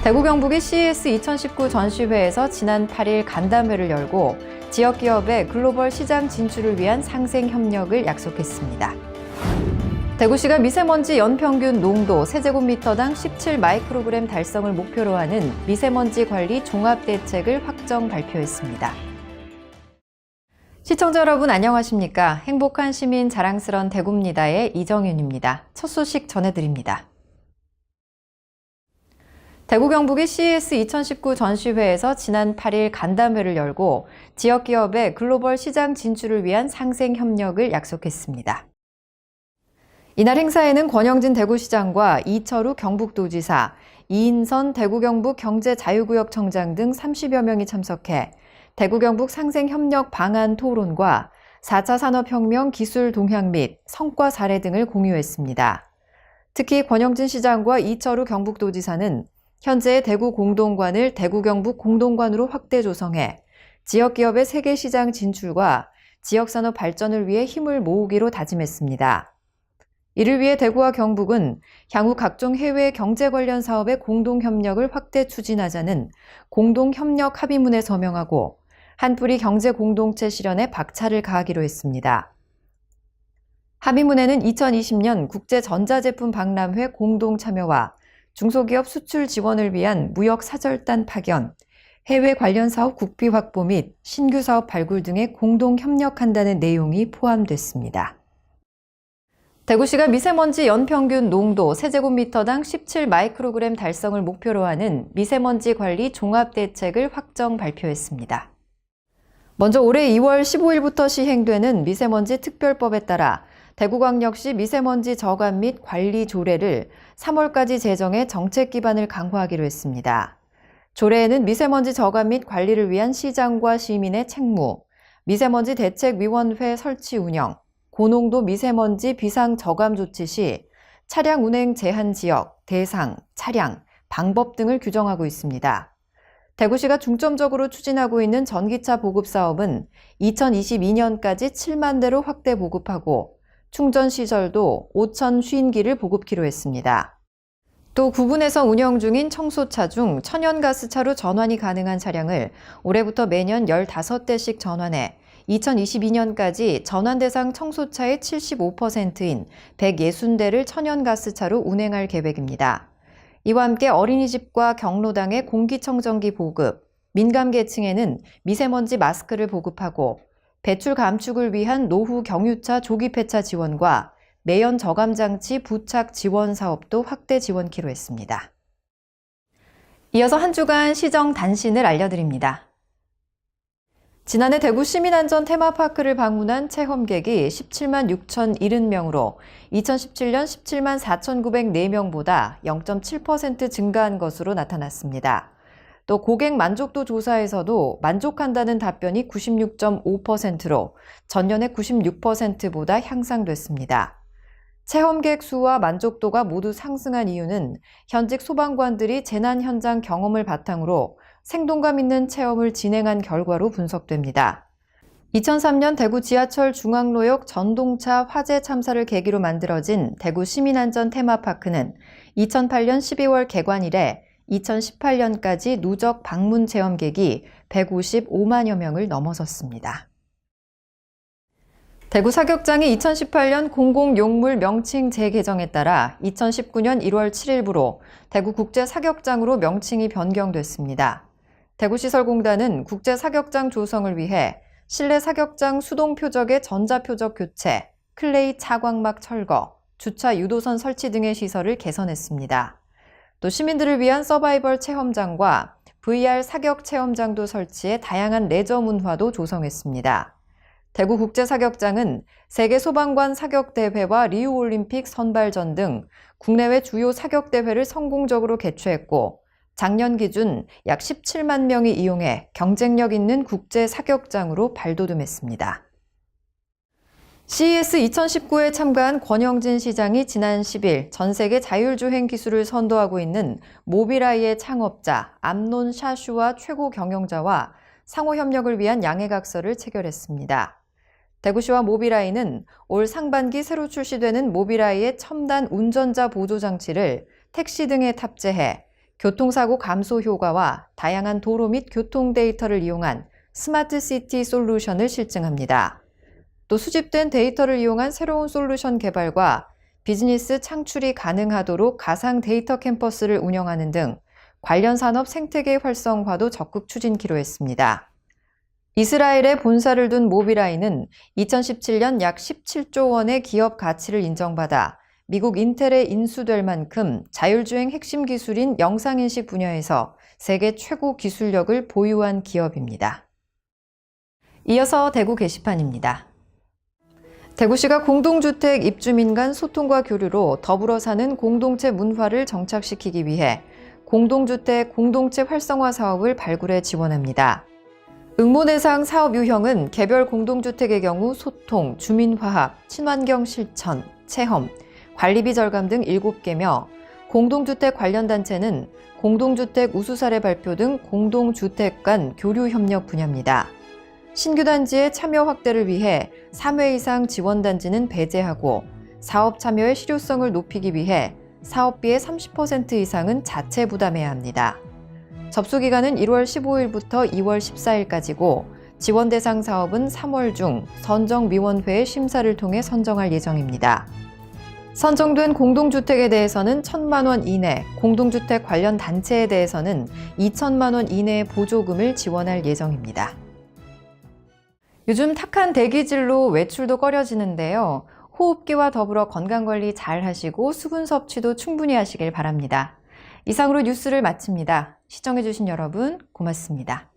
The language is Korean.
대구 경북이 CES 2019 전시회에서 지난 8일 간담회를 열고 지역 기업의 글로벌 시장 진출을 위한 상생 협력을 약속했습니다. 대구시가 미세먼지 연평균 농도 세제곱미터당 17 마이크로그램 달성을 목표로 하는 미세먼지 관리 종합대책을 확정 발표했습니다. 시청자 여러분 안녕하십니까? 행복한 시민 자랑스런 대구입니다의 이정윤입니다. 첫 소식 전해드립니다. 대구 경북이 CES 2019 전시회에서 지난 8일 간담회를 열고 지역 기업의 글로벌 시장 진출을 위한 상생 협력을 약속했습니다. 이날 행사에는 권영진 대구시장과 이철우 경북도지사, 이인선 대구 경북 경제자유구역청장 등 30여 명이 참석해 대구 경북 상생 협력 방안 토론과 4차 산업혁명 기술 동향 및 성과 사례 등을 공유했습니다. 특히 권영진 시장과 이철우 경북도지사는 현재의 대구 공동관을 대구 경북 공동관으로 확대 조성해 지역 기업의 세계 시장 진출과 지역 산업 발전을 위해 힘을 모으기로 다짐했습니다. 이를 위해 대구와 경북은 향후 각종 해외 경제 관련 사업의 공동 협력을 확대 추진하자는 공동 협력 합의문에 서명하고 한뿌리 경제 공동체 실현에 박차를 가하기로 했습니다. 합의문에는 2020년 국제 전자제품 박람회 공동 참여와 중소기업 수출 지원을 위한 무역 사절단 파견, 해외 관련 사업 국비 확보 및 신규 사업 발굴 등에 공동 협력한다는 내용이 포함됐습니다. 대구시가 미세먼지 연평균 농도 세제곱미터당 17 마이크로그램 달성을 목표로 하는 미세먼지 관리 종합대책을 확정 발표했습니다. 먼저 올해 2월 15일부터 시행되는 미세먼지 특별법에 따라 대구광역시 미세먼지 저감 및 관리 조례를 3월까지 제정해 정책 기반을 강화하기로 했습니다. 조례에는 미세먼지 저감 및 관리를 위한 시장과 시민의 책무, 미세먼지 대책위원회 설치 운영, 고농도 미세먼지 비상 저감 조치 시 차량 운행 제한 지역, 대상, 차량, 방법 등을 규정하고 있습니다. 대구시가 중점적으로 추진하고 있는 전기차 보급 사업은 2022년까지 7만 대로 확대 보급하고 충전 시설도 5,050기를 보급키로 했습니다. 또 구군에서 운영 중인 청소차 중 천연가스차로 전환이 가능한 차량을 올해부터 매년 15대씩 전환해 2022년까지 전환 대상 청소차의 75%인 160대를 천연가스차로 운행할 계획입니다. 이와 함께 어린이집과 경로당의 공기청정기 보급, 민감계층에는 미세먼지 마스크를 보급하고 배출 감축을 위한 노후 경유차 조기 폐차 지원과 매연 저감장치 부착 지원 사업도 확대 지원키로 했습니다. 이어서 한 주간 시정 단신을 알려드립니다. 지난해 대구 시민안전 테마파크를 방문한 체험객이 17만 6,070명으로 2017년 17만 4,904명보다 0.7% 증가한 것으로 나타났습니다. 또 고객 만족도 조사에서도 만족한다는 답변이 96.5%로 전년의 96%보다 향상됐습니다. 체험객 수와 만족도가 모두 상승한 이유는 현직 소방관들이 재난 현장 경험을 바탕으로 생동감 있는 체험을 진행한 결과로 분석됩니다. 2003년 대구 지하철 중앙로역 전동차 화재 참사를 계기로 만들어진 대구 시민안전 테마파크는 2008년 12월 개관 이래 2018년까지 누적 방문 체험객이 155만여 명을 넘어섰습니다. 대구 사격장이 2018년 공공용물 명칭 재개정에 따라 2019년 1월 7일부로 대구 국제사격장으로 명칭이 변경됐습니다. 대구시설공단은 국제사격장 조성을 위해 실내 사격장 수동 표적의 전자표적 교체, 클레이 차광막 철거, 주차 유도선 설치 등의 시설을 개선했습니다. 또 시민들을 위한 서바이벌 체험장과 VR 사격 체험장도 설치해 다양한 레저 문화도 조성했습니다. 대구 국제사격장은 세계소방관 사격대회와 리우올림픽 선발전 등 국내외 주요 사격대회를 성공적으로 개최했고 작년 기준 약 17만 명이 이용해 경쟁력 있는 국제사격장으로 발돋움했습니다. CES 2019에 참가한 권영진 시장이 지난 10일 전 세계 자율주행 기술을 선도하고 있는 모빌아이의 창업자 암논 샤슈와 최고 경영자와 상호 협력을 위한 양해각서를 체결했습니다. 대구시와 모빌아이는 올 상반기 새로 출시되는 모빌아이의 첨단 운전자 보조장치를 택시 등에 탑재해 교통사고 감소 효과와 다양한 도로 및 교통 데이터를 이용한 스마트 시티 솔루션을 실증합니다. 또 수집된 데이터를 이용한 새로운 솔루션 개발과 비즈니스 창출이 가능하도록 가상 데이터 캠퍼스를 운영하는 등 관련 산업 생태계 활성화도 적극 추진키로 했습니다. 이스라엘에 본사를 둔 모비라이는 2017년 약 17조 원의 기업 가치를 인정받아 미국 인텔에 인수될 만큼 자율주행 핵심 기술인 영상인식 분야에서 세계 최고 기술력을 보유한 기업입니다. 이어서 대구 게시판입니다. 대구시가 공동주택 입주민 간 소통과 교류로 더불어 사는 공동체 문화를 정착시키기 위해 공동주택 공동체 활성화 사업을 발굴해 지원합니다. 응모 대상 사업 유형은 개별 공동주택의 경우 소통, 주민화합, 친환경 실천, 체험, 관리비 절감 등 7개며 공동주택 관련 단체는 공동주택 우수 사례 발표 등 공동주택 간 교류 협력 분야입니다. 신규 단지의 참여 확대를 위해 3회 이상 지원 단지는 배제하고 사업 참여의 실효성을 높이기 위해 사업비의 30% 이상은 자체 부담해야 합니다. 접수 기간은 1월 15일부터 2월 14일까지고 지원 대상 사업은 3월 중 선정위원회의 심사를 통해 선정할 예정입니다. 선정된 공동주택에 대해서는 1,000만 원 이내, 공동주택 관련 단체에 대해서는 2천만 원 이내의 보조금을 지원할 예정입니다. 요즘 탁한 대기질로 외출도 꺼려지는데요. 호흡기와 더불어 건강관리 잘 하시고 수분 섭취도 충분히 하시길 바랍니다. 이상으로 뉴스를 마칩니다. 시청해주신 여러분 고맙습니다.